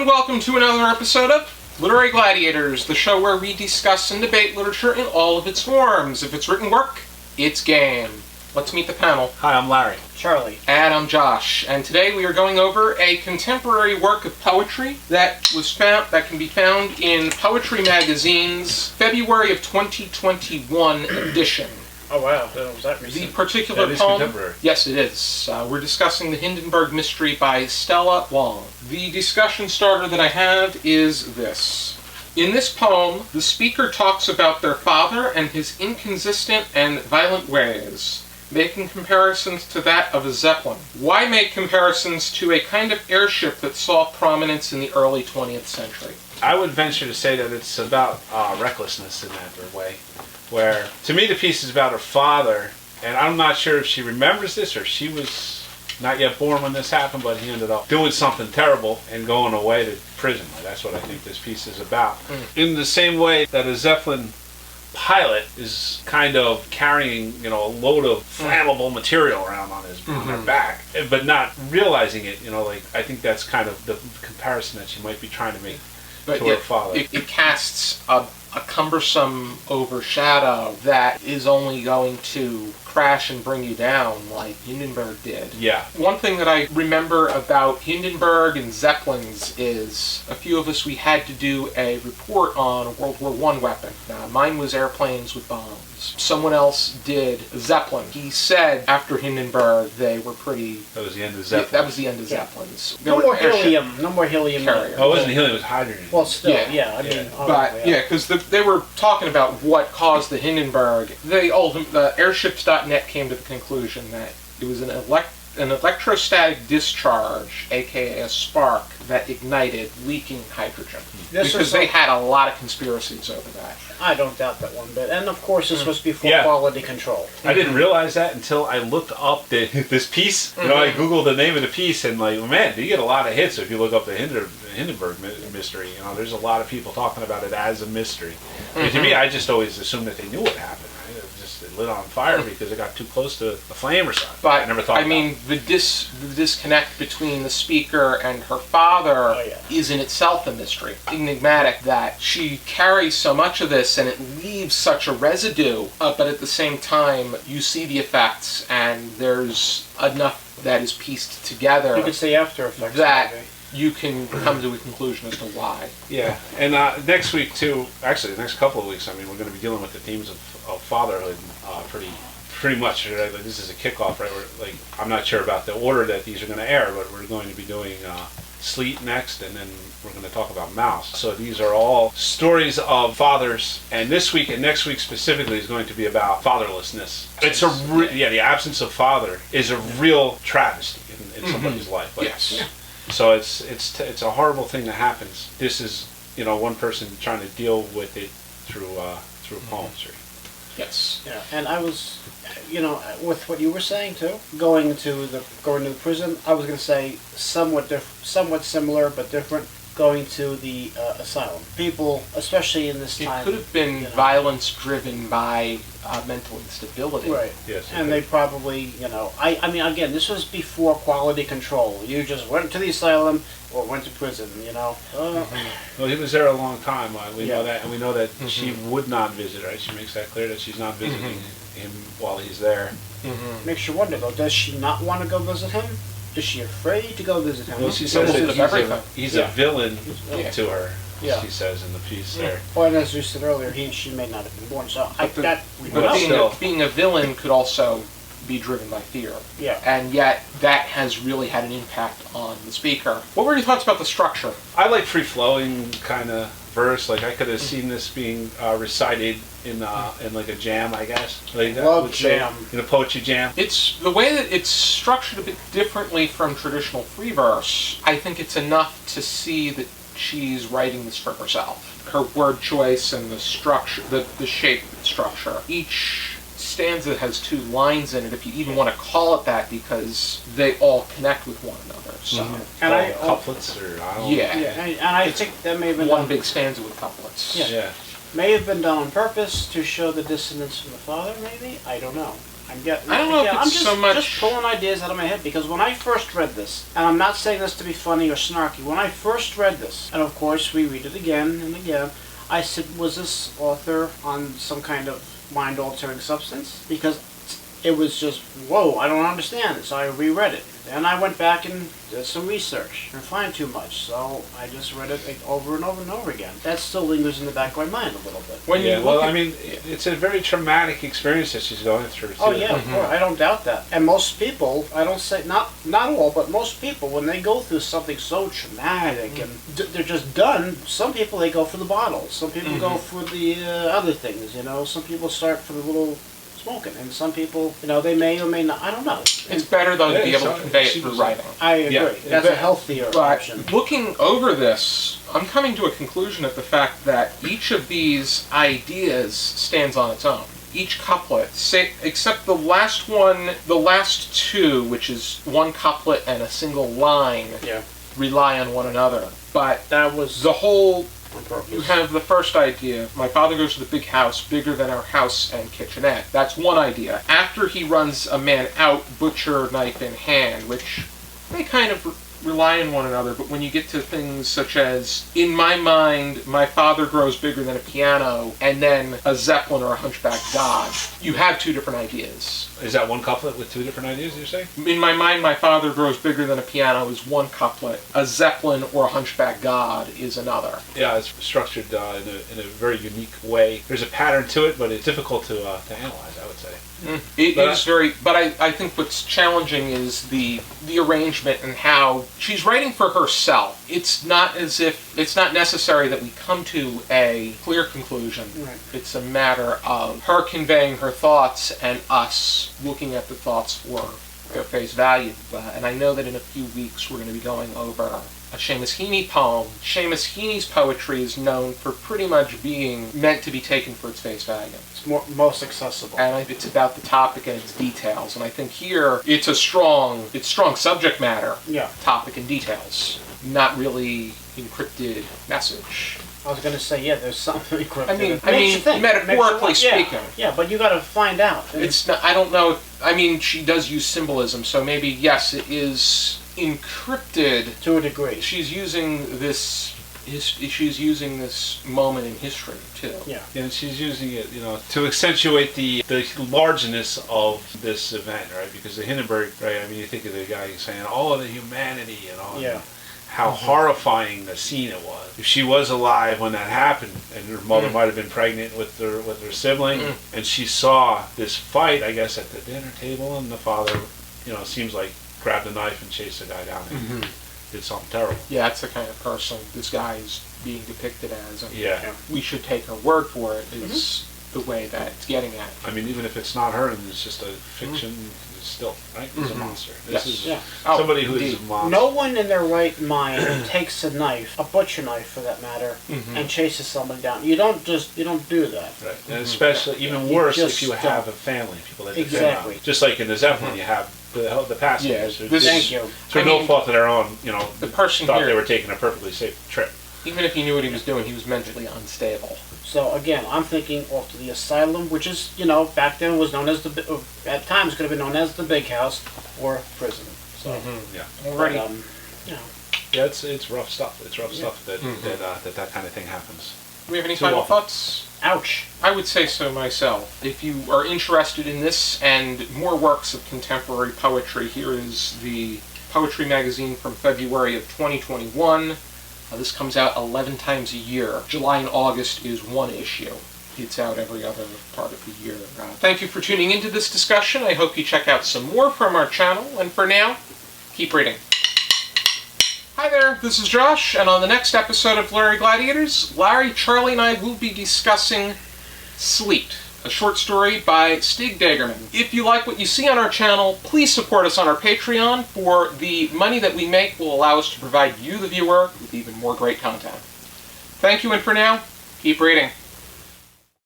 and welcome to another episode of Literary Gladiators, the show where we discuss and debate literature in all of its forms. If it's written work, it's game. Let's meet the panel. Hi, I'm Larry. Charlie. And I'm Josh. And today we are going over a contemporary work of poetry that can be found in Poetry Magazine's February of 2021 edition. Oh wow, that was that recent. The particular That is poem, contemporary. yes it is. We're discussing the Hindenburg Mystery by Stella, Wong. The discussion starter that I have is this. In this poem, the speaker talks about their father and his inconsistent and violent ways, making comparisons to that of a Zeppelin. Why make comparisons to a kind of airship that saw prominence in the early 20th century? I would venture to say that it's about recklessness in that way, where, to me, the piece is about her father, and I'm not sure if she remembers this or she was not yet born when this happened, but he ended up doing something terrible and going away to prison. That's what I think this piece is about. In the same way that a Zeppelin pilot is kind of carrying, a load of flammable material around on their back, but not realizing it, I think that's kind of the comparison that she might be trying to make to her father. It casts a cumbersome overshadow that is only going to crash and bring you down like Hindenburg did. Yeah. One thing that I remember about Hindenburg and Zeppelins is a few of us, we had to do a report on a World War I weapon. Mine was airplanes with bombs. Someone else did a Zeppelin. He said after Hindenburg they were pretty... That was the end of Zeppelin. That was the end of Zeppelins. No more helium. No more helium. Carrier. Oh, it wasn't helium, it was hydrogen. Well, still, Yeah. I mean... But, because they were talking about what caused the Hindenburg. Airships.net came to the conclusion that it was an electrostatic discharge, aka a spark, that ignited leaking hydrogen. Because they had a lot of conspiracies over that. I don't doubt that one bit. And of course, this was before quality control. I didn't realize that until I looked up this piece. I Googled the name of the piece, and man, you get a lot of hits if you look up the Hindenburg mystery. There's a lot of people talking about it as a mystery. But to me, I just always assumed that they knew what happened. It lit on fire because it got too close to a flame or something. But I never thought the disconnect between the speaker and her father is in itself a mystery. Enigmatic that she carries so much of this and it leaves such a residue, but at the same time you see the effects and there's enough that is pieced together. You could say after effects. That maybe. You can come to a conclusion as to why. Yeah, and next week too, actually the next couple of weeks, we're going to be dealing with the themes of fatherhood pretty much. This is a kickoff, right? I'm not sure about the order that these are going to air, but we're going to be doing Sleet next, and then we're going to talk about Mouse. So these are all stories of fathers, and this week and next week specifically is going to be about fatherlessness. It's the absence of father is a real travesty in somebody's life. Yes. Yeah. So it's a horrible thing that happens. This is one person trying to deal with it through poetry. Yes. Yeah, and I was, with what you were saying too, going to the prison. I was going to say somewhat similar but different. Going to the asylum. People, especially in this time, it could have been violence driven by mental instability. Right. Yes. And they probably, I mean, again, this was before quality control. You just went to the asylum or went to prison. Well, he was there a long time. We know that, and we know that she would not visit. Right? She makes that clear that she's not visiting him while he's there. Makes you wonder though. Does she not want to go visit him? Is she afraid to go visit him? Well, she says that he's a villain to her. Yeah. She says in the piece there. Well, and as you said earlier, she may not have been born. So being a villain could also be driven by fear. Yeah. And yet that has really had an impact on the speaker. What were your thoughts about the structure? I like free-flowing kind of verse. I could have seen this being recited in like a jam, I guess. Jam. In a poetry jam. It's the way that it's structured a bit differently from traditional free verse. I think it's enough to see that she's writing this for herself. Her word choice and the structure, the shape of the structure. Each stanza has two lines in it, if you even want to call it that, because they all connect with one another. So, and couplets, or I don't know. And I think that may have been one big stanza with couplets. Yeah. May have been done on purpose to show the dissonance from the father, maybe? I don't know. I don't know if I'm it's so much... just pulling ideas out of my head, because when I first read this, and I'm not saying this to be funny or snarky, when I first read this, and of course we read it again and again, I said, was this author on some kind of mind-altering substance? Because it was just, whoa, I don't understand it, so I reread it. Then I went back and did some research. I didn't find too much, so I just read it over and over and over again. That still lingers in the back of my mind a little bit. I mean, it's a very traumatic experience that she's going through, too. Oh, yeah, of course, I don't doubt that. And most people, I don't say, not all, but most people, when they go through something so traumatic and they're just done, some people, they go for the bottle. Some people go for the other things, you know. Some people start for the little smoking, and some people, you know, they may or may not. I don't know. It's better though to be able to convey it through writing. I agree. Yeah. That's a healthier option. Looking over this, I'm coming to a conclusion of the fact that each of these ideas stands on its own. Each couplet, except the last one, the last two, which is one couplet and a single line, rely on one another. But that was the whole. on purpose. You have the first idea. My father goes to the big house, bigger than our house and kitchenette. That's one idea. After he runs a man out, butcher, knife in hand, which they kind of rely on one another, but when you get to things such as, in my mind, my father grows bigger than a piano, and then a Zeppelin or a hunchback god, you have two different ideas. Is that one couplet with two different ideas, you're saying? In my mind, my father grows bigger than a piano is one couplet. A Zeppelin or a hunchback god is another. Yeah, it's structured in a very unique way. There's a pattern to it, but it's difficult to analyze, I would say. It is very, but I think what's challenging is the arrangement and how she's writing for herself. It's not as if, it's not necessary that we come to a clear conclusion. Right. It's a matter of her conveying her thoughts and us looking at the thoughts for their face value. And I know that in a few weeks we're going to be going over a Seamus Heaney poem. Seamus Heaney's poetry is known for pretty much being meant to be taken for its face value. It's most accessible. And it's about the topic and its details. And I think here it's strong subject matter, topic and details, not really encrypted message. I was going to say, yeah, there's something encrypted. I mean, metaphorically speaking. Yeah, but you got to find out. It's not, I don't know. I mean, she does use symbolism, so maybe yes, it is encrypted to a degree. She's using this. She's using this moment in history too. Yeah, and she's using it, you know, to accentuate the largeness of this event, right? Because the Hindenburg, right? I mean, you think of the guy saying all of the humanity and all. Yeah. And how horrifying the scene it was. If she was alive when that happened, and her mother might have been pregnant with her sibling, and she saw this fight, I guess, at the dinner table, and the father, you know, seems like grabbed a knife and chased the guy down and did something terrible. Yeah, that's the kind of person this guy is being depicted as. And yeah. We should take her word for it, is the way that it's getting at. I mean, even if it's not her and it's just a fiction, it's still, right? It's a monster. This is somebody who is a monster. No one in their right mind takes a knife, a butcher knife for that matter, and chases somebody down. You don't do that. Right. And especially, even worse, if you have a family, people that depend on. Just like in the Zeppelin, you have the passengers. Yeah, thank you. Through no fault of their own, you know, the person thought here, they were taking a perfectly safe trip. Even if he knew what he was doing, he was mentally unstable. So again, I'm thinking off to the asylum, which is, you know, back then was known as at times could have been known as the big house or prison. So yeah, already, you know. Yeah, it's rough stuff. It's rough stuff that that kind of thing happens. Do we have any final thoughts? Ouch. I would say so myself. If you are interested in this and more works of contemporary poetry, here is the Poetry Magazine from February of 2021. This comes out 11 times a year. July and August is one issue. It's out every other part of the year. Thank you for tuning into this discussion. I hope you check out some more from our channel. And for now, keep reading. Hi there, this is Josh, and on the next episode of Larry Gladiators, Larry, Charlie, and I will be discussing Sleet, a short story by Stig Dagerman. If you like what you see on our channel, please support us on our Patreon, for the money that we make will allow us to provide you, the viewer, with even more great content. Thank you, and for now, keep reading.